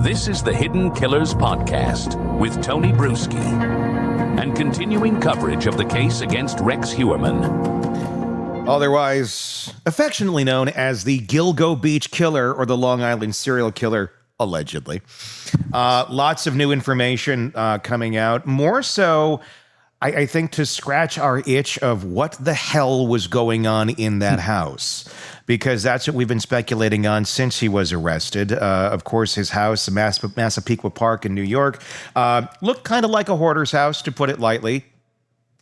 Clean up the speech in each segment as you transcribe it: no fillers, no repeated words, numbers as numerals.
This is the Hidden Killers Podcast with Tony Bruschi and continuing coverage of the case against Rex Heuermann. Otherwise affectionately known as the Gilgo Beach Killer or the Long Island Serial Killer, allegedly. Lots of new information coming out. More so, I think, to scratch our itch of what the hell was going on in that house. Because that's what we've been speculating on since he was arrested. Of course, his house, Massapequa Park in New York, looked kind of like a hoarder's house, to put it lightly.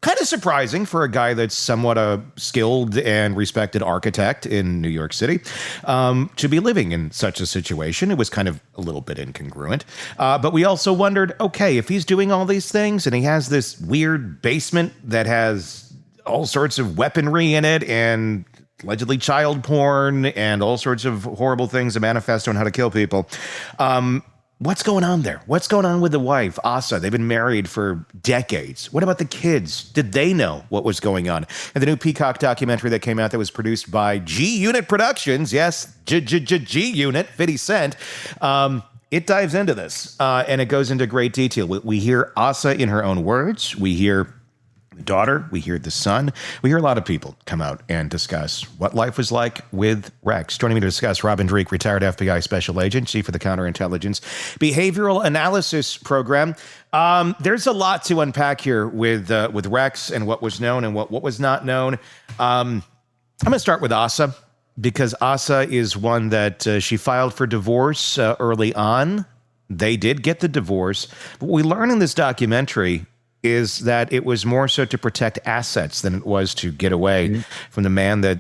Kind of surprising for a guy that's somewhat a skilled and respected architect in New York City to be living in such a situation. It was kind of a little bit incongruent. But we also wondered, okay, if he's doing all these things and he has this weird basement that has all sorts of weaponry in it and allegedly child porn and all sorts of horrible things, a manifesto on how to kill people. What's going on there? What's going on with the wife, Asa? They've been married for decades. What about the kids? Did they know what was going on? And the new Peacock documentary that came out that was produced by G Unit Productions, yes, G Unit, 50 Cent, it dives into this, and it goes into great detail. We hear Asa in her own words. We hear the daughter, we hear the son, we hear a lot of people come out and discuss what life was like with Rex. Joining me to discuss, Dreeke, retired FBI special agent, chief of the counterintelligence behavioral analysis program. There's a lot to unpack here with Rex and what was known and what was not known. I'm going to start with Asa, because Asa is one that she filed for divorce early on. They did get the divorce. But what we learn in this documentary is that it was more so to protect assets than it was to get away from the man that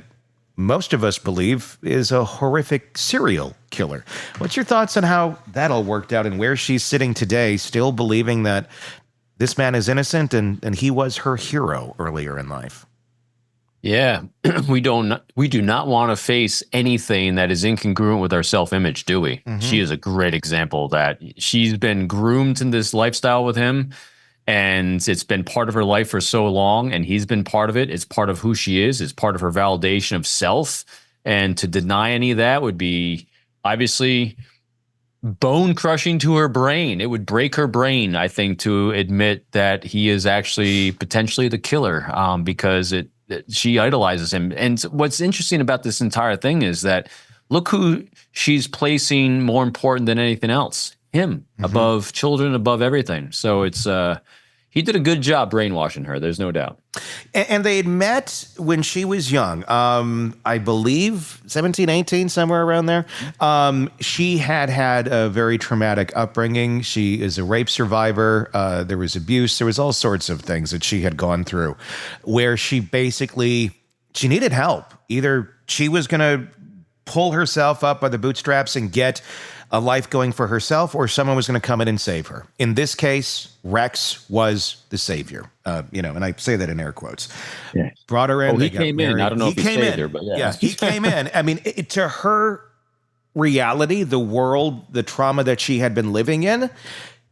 most of us believe is a horrific serial killer. What's your thoughts on how that all worked out and where she's sitting today, still believing that this man is innocent and he was her hero earlier in life? Yeah, we do not want to face anything that is incongruent with our self-image, do we? Mm-hmm. She is a great example that she's been groomed in this lifestyle with him. And it's been part of her life for so long, and he's been part of it. It's part of who she is. It's part of her validation of self. And to deny any of that would be obviously bone crushing to her brain. It would break her brain, I think, to admit that he is actually potentially the killer, because she idolizes him. And what's interesting about this entire thing is that look who she's placing more important than anything else. Him, above children, above everything. So it's he did a good job brainwashing her. There's no doubt. And they had met when she was young. I believe 17, 18, somewhere around there. She had a very traumatic upbringing. She is a rape survivor. There was abuse. There was all sorts of things that she had gone through where she needed help. Either she was going to pull herself up by the bootstraps and get a life going for herself, or someone was going to come in and save her. In this case, Rex was the savior, and I say that in air quotes. Yeah. Brought her in. He came in. I don't know if he saved her, but yeah. He came in. I mean, to her reality, the world, the trauma that she had been living in,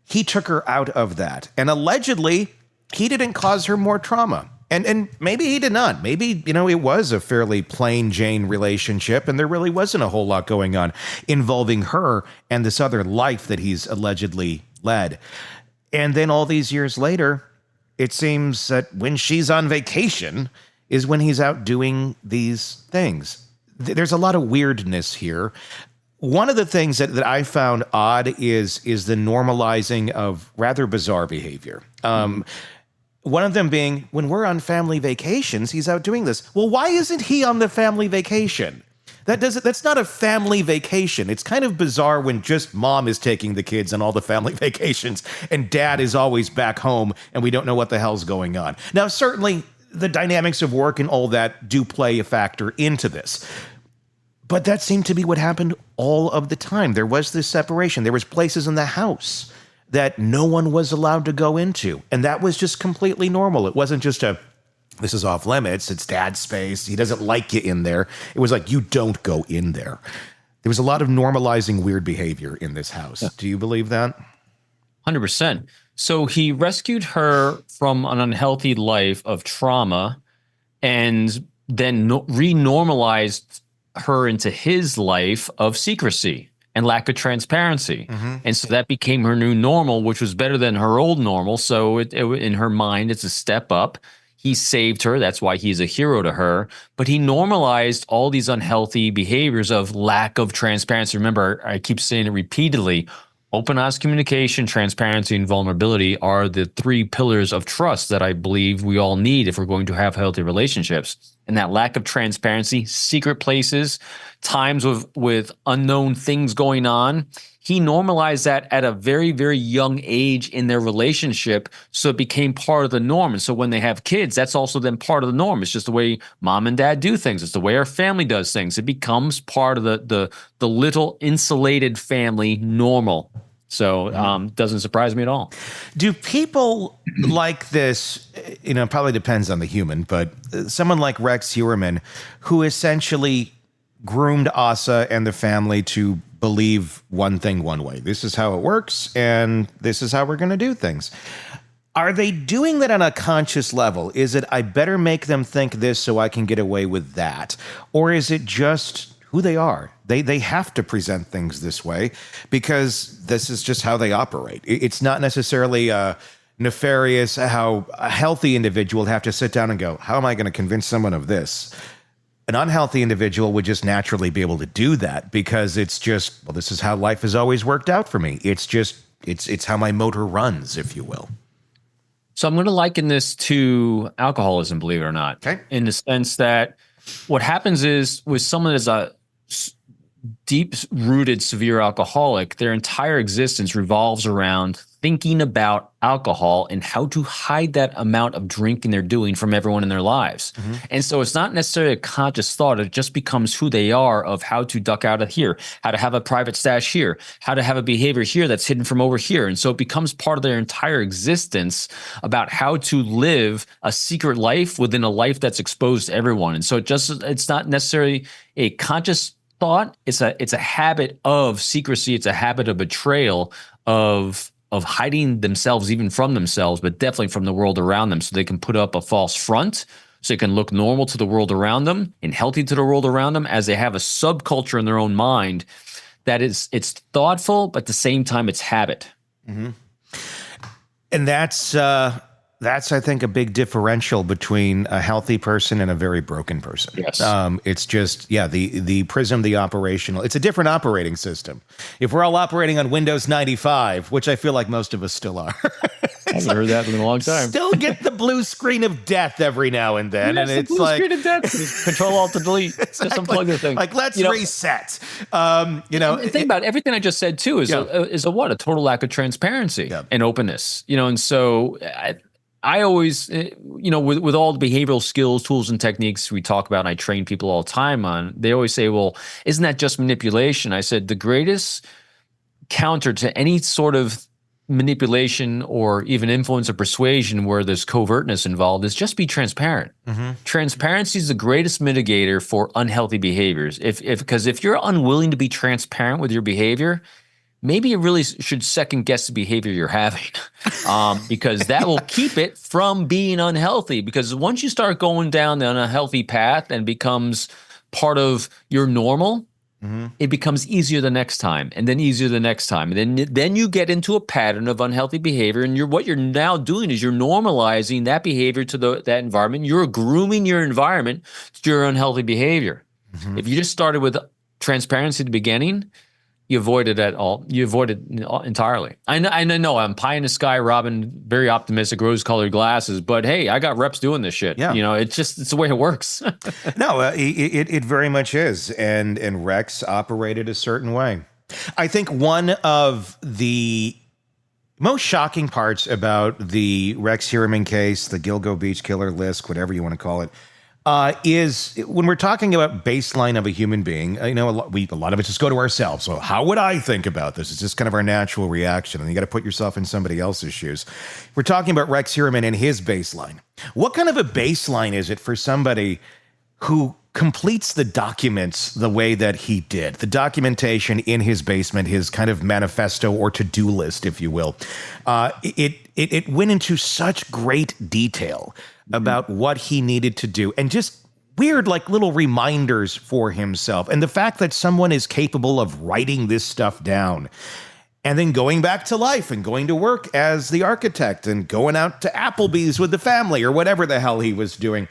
he took her out of that. And allegedly, he didn't cause her more trauma. And maybe he did not. Maybe, it was a fairly plain Jane relationship, and there really wasn't a whole lot going on involving her and this other life that he's allegedly led. And then all these years later, it seems that when she's on vacation is when he's out doing these things. There's a lot of weirdness here. One of the things that I found odd is the normalizing of rather bizarre behavior. One of them being, when we're on family vacations, he's out doing this. Well, why isn't he on the family vacation? That's not a family vacation. It's kind of bizarre when just mom is taking the kids on all the family vacations and dad is always back home and we don't know what the hell's going on. Now, certainly the dynamics of work and all that do play a factor into this. But that seemed to be what happened all of the time. There was this separation. There was places in the house that no one was allowed to go into. And that was just completely normal. It wasn't just this is off limits, it's dad's space, he doesn't like you in there. It was like, you don't go in there. There was a lot of normalizing weird behavior in this house. Yeah. Do you believe that? 100%. So he rescued her from an unhealthy life of trauma and then renormalized her into his life of secrecy. and lack of transparency. And so that became her new normal, which was better than her old normal. So in her mind, it's a step up. He saved her. That's why he's a hero to her. But he normalized all these unhealthy behaviors of lack of transparency. Remember, I keep saying it repeatedly. Open, honest communication, transparency, and vulnerability are the three pillars of trust that I believe we all need if we're going to have healthy relationships. And that lack of transparency, secret places, times with unknown things going on, he normalized that at a very, very young age in their relationship, so it became part of the norm. And so when they have kids, that's also then part of the norm. It's just the way mom and dad do things. It's the way our family does things. It becomes part of the little insulated family normal. So doesn't surprise me at all. Do people like this, probably depends on the human, but someone like Rex Heuermann, who essentially groomed Asa and the family to believe one thing one way. This is how it works, and this is how we're going to do things. Are they doing that on a conscious level? Is it, I better make them think this so I can get away with that? Or is it just who they are? They have to present things this way because this is just how they operate. It's not necessarily nefarious how a healthy individual would have to sit down and go, how am I going to convince someone of this? An unhealthy individual would just naturally be able to do that because it's just, well, this is how life has always worked out for me. It's just, it's how my motor runs, if you will. So I'm going to liken this to alcoholism, believe it or not, okay, in the sense that what happens is with someone that's a deep-rooted severe alcoholic, their entire existence revolves around thinking about alcohol and how to hide that amount of drinking they're doing from everyone in their lives. And so it's not necessarily a conscious thought. It just becomes who they are of how to duck out of here, how to have a private stash here, how to have a behavior here that's hidden from over here. And so it becomes part of their entire existence about how to live a secret life within a life that's exposed to everyone. And so it's not necessarily a conscious thought. It's a habit of secrecy. It's a habit of betrayal, of hiding themselves even from themselves, but definitely from the world around them, so they can put up a false front, so they can look normal to the world around them and healthy to the world around them, as they have a subculture in their own mind that it's thoughtful, but at the same time it's habit. And that's I think, a big differential between a healthy person and a very broken person. Yes. It's just, the prism, the operational, it's a different operating system. If we're all operating on Windows 95, which I feel like most of us still are. I haven't heard that in a long time. Still get the blue screen of death every now and then. Yes, and it's the blue like, screen of death. Control Alt to delete. Exactly. Just unplug the thing. Like, let's reset. And think about it, everything I just said too is a total lack of transparency and openness. And so I always, with all the behavioral skills, tools, and techniques we talk about, and I train people all the time on, they always say, well, isn't that just manipulation? I said, the greatest counter to any sort of manipulation or even influence or persuasion where there's covertness involved is just be transparent. Transparency is the greatest mitigator for unhealthy behaviors. Because if you're unwilling to be transparent with your behavior, maybe you really should second guess the behavior you're having, because that will keep it from being unhealthy. Because once you start going down the unhealthy path and becomes part of your normal, it becomes easier the next time, and then easier the next time. And then you get into a pattern of unhealthy behavior. And what you're now doing is you're normalizing that behavior to that environment. You're grooming your environment to your unhealthy behavior. If you just started with transparency at the beginning, you avoid it at all. You avoid it entirely. I know I'm pie in the sky, Robin, very optimistic, rose-colored glasses. But hey, I got reps doing this shit. Yeah. It's the way it works. No, it very much is. And Rex operated a certain way. I think one of the most shocking parts about the Rex Heuermann case, the Gilgo Beach killer, Lisk, whatever you want to call it, is when we're talking about baseline of a human being, a lot of it just go to ourselves. So how would I think about this? It's just kind of our natural reaction, and you got to put yourself in somebody else's shoes. We're talking about Rex Heuermann and his baseline. What kind of a baseline is it for somebody who completes the documents the way that he did, the documentation in his basement, his kind of manifesto or to-do list, if you will? It went into such great detail about what he needed to do, and just weird, like little reminders for himself. And the fact that someone is capable of writing this stuff down and then going back to life and going to work as the architect and going out to Applebee's with the family or whatever the hell he was doing.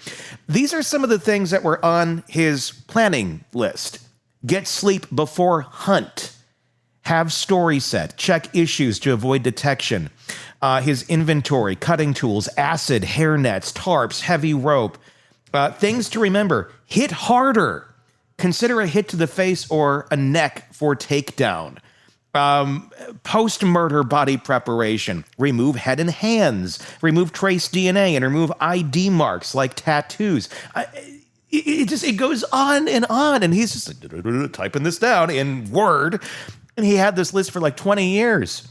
These are some of the things that were on his planning list. Get sleep before hunt. Have story set. Check issues to avoid detection. His inventory, cutting tools, acid, hair nets, tarps, heavy rope. Things to remember. Hit harder. Consider a hit to the face or a neck for takedown. Post-murder body preparation. Remove head and hands. Remove trace DNA and remove ID marks like tattoos. It goes on. And he's just like, typing this down in Word. And he had this list for like 20 years.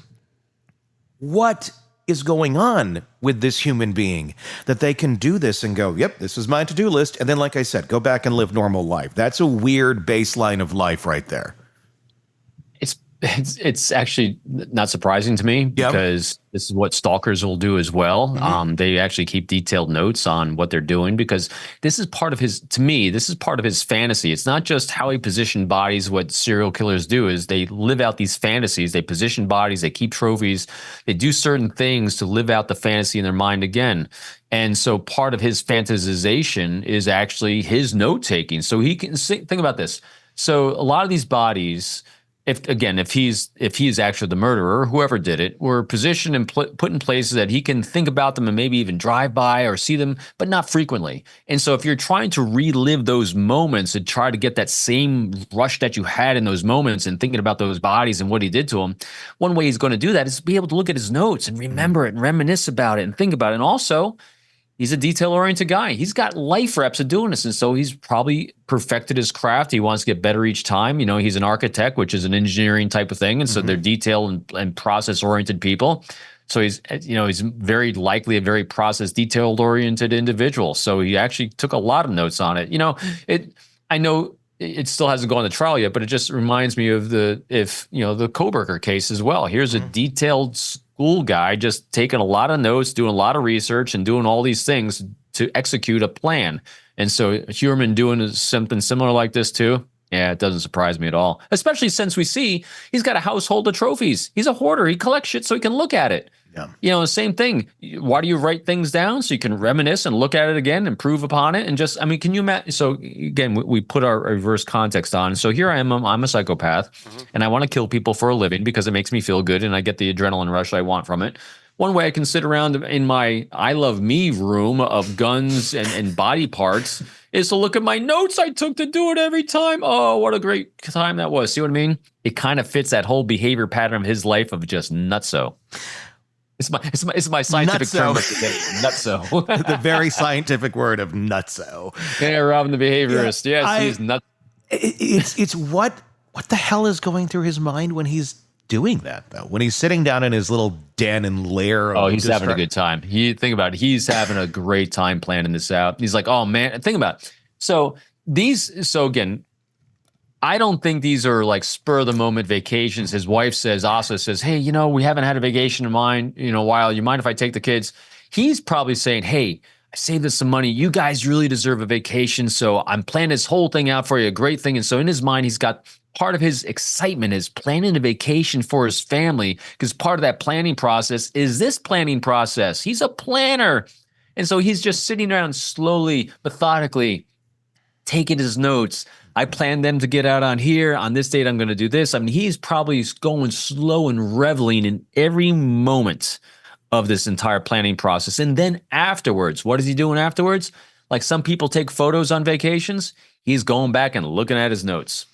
What is going on with this human being that they can do this and go, yep, this is my to-do list. And then, like I said, go back and live normal life. That's a weird baseline of life right there. It's actually not surprising to me because this is what stalkers will do as well. Mm-hmm. They actually keep detailed notes on what they're doing because this is part of his fantasy. It's not just how he positioned bodies. What serial killers do is they live out these fantasies. They position bodies. They keep trophies. They do certain things to live out the fantasy in their mind again. And so part of his fantasization is actually his note taking. So he can think about this. So a lot of these bodies, if he's actually the murderer, whoever did it, were positioned and put in places that he can think about them and maybe even drive by or see them, but not frequently. And so if you're trying to relive those moments and try to get that same rush that you had in those moments and thinking about those bodies and what he did to them, one way he's going to do that is to be able to look at his notes and remember it and reminisce about it and think about it. And also, he's a detail-oriented guy. He's got life reps of doing this, and so he's probably perfected his craft. He wants to get better each time. You know, he's an architect, which is an engineering type of thing, and so they're detail and process-oriented people. So he's very likely a very process, detail-oriented individual. So he actually took a lot of notes on it. You know, I know it still hasn't gone to trial yet, but it just reminds me of the Koberger case as well. Here's a detailed school guy just taking a lot of notes, doing a lot of research, and doing all these things to execute a plan. And so Heuermann doing something similar like this too. Yeah, it doesn't surprise me at all, especially since we see he's got a household of trophies. He's a hoarder. He collects shit so he can look at it. Yeah. You know, the same thing. Why do you write things down? So you can reminisce and look at it again, improve upon it. And just, I mean, can you imagine? So again, we put our reverse context on. So here I am, I'm a psychopath and I want to kill people for a living because it makes me feel good and I get the adrenaline rush I want from it. One way I can sit around in my I love me room of guns and body parts is to look at my notes I took to do it every time. Oh, what a great time that was. See what I mean? It kind of fits that whole behavior pattern of his life of just nutso. It's my scientific term of the day. Nutso. The very scientific word of nutso. Yeah, Robin the behaviorist. Yeah, he's nuts. It's what the hell is going through his mind when he's doing that, though? When he's sitting down in his little den and lair. He's having a good time. Think about it. He's having a great time planning this out. He's like, oh man, think about it. So again, I don't think these are like spur of the moment vacations. His wife says, Asa says, hey, we haven't had a vacation in a while. You mind if I take the kids? He's probably saying, hey, I saved us some money. You guys really deserve a vacation. So I'm planning this whole thing out for you, a great thing. And so in his mind, he's got part of his excitement is planning a vacation for his family because part of that planning process is this planning process. He's a planner. And so he's just sitting around slowly, methodically, taking his notes. I planned them to get out on here. On this date, I'm going to do this. I mean, he's probably going slow and reveling in every moment of this entire planning process. And then afterwards, what is he doing afterwards? Like some people take photos on vacations. He's going back and looking at his notes.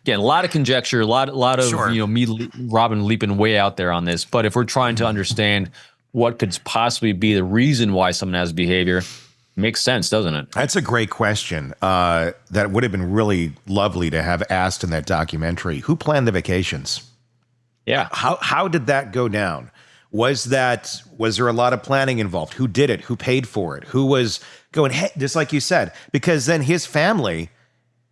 Again, a lot of conjecture, a lot of, me, Robin, leaping way out there on this. But if we're trying to understand what could possibly be the reason why someone has behavior, makes sense, doesn't it? That's a great question that would have been really lovely to have asked in that documentary. Who planned the vacations? Yeah. How did that go down? Was there a lot of planning involved? Who did it? Who paid for it? Who was going, hey, just like you said, because then his family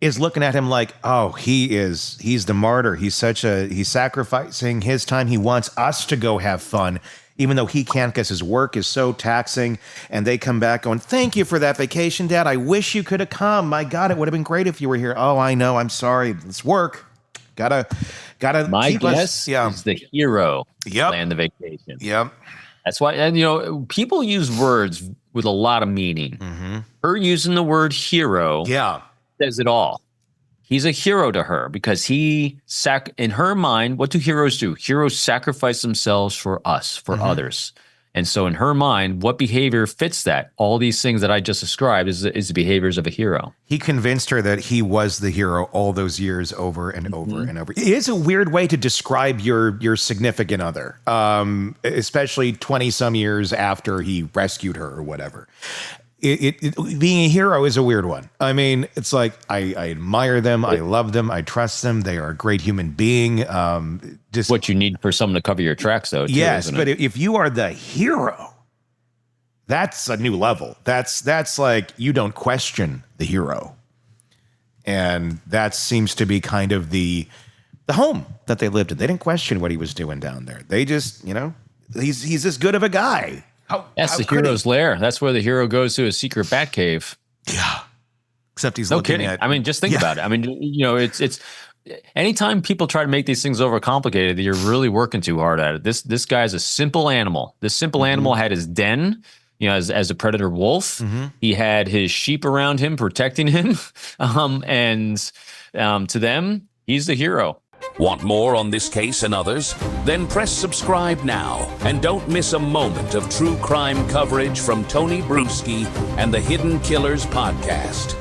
is looking at him like, oh, he's the martyr. He's sacrificing his time. He wants us to go have fun. even though he can't because his work is so taxing. And they come back going, thank you for that vacation, Dad. I wish you could have come. My God, it would have been great if you were here. Oh, I know. I'm sorry. It's work. Gotta My keep guess us. Yeah. is the hero Yep. planned the vacation. Yep. That's why, and people use words with a lot of meaning. Her using the word hero Yeah. says it all. He's a hero to her because in her mind, what do heroes do? Heroes sacrifice themselves for us, for others. And so in her mind, what behavior fits that? All these things that I just described is the behaviors of a hero. He convinced her that he was the hero all those years over and over and over. It is a weird way to describe your significant other, especially 20 some years after he rescued her or whatever. Being a hero is a weird one. I mean, it's like I admire them, I love them, I trust them. They are a great human being. Just What you need for someone to cover your tracks, though. Too, yes, isn't but it? if you are the hero, that's a new level. That's like you don't question the hero, and that seems to be kind of the home that they lived in. They didn't question what he was doing down there. They just, he's this good of a guy. That's the could he? hero's lair. That's where the hero goes to a secret bat cave. Yeah. Except he's No looking kidding. at. I mean, just think about it. I mean, it's anytime people try to make these things overcomplicated, you're really working too hard at it. This guy's a simple animal. This simple animal had his den, as a predator wolf. He had his sheep around him protecting him. To them, he's the hero. Want more on this case and others? Then press subscribe now and don't miss a moment of true crime coverage from Tony Bruschi and the Hidden Killers podcast.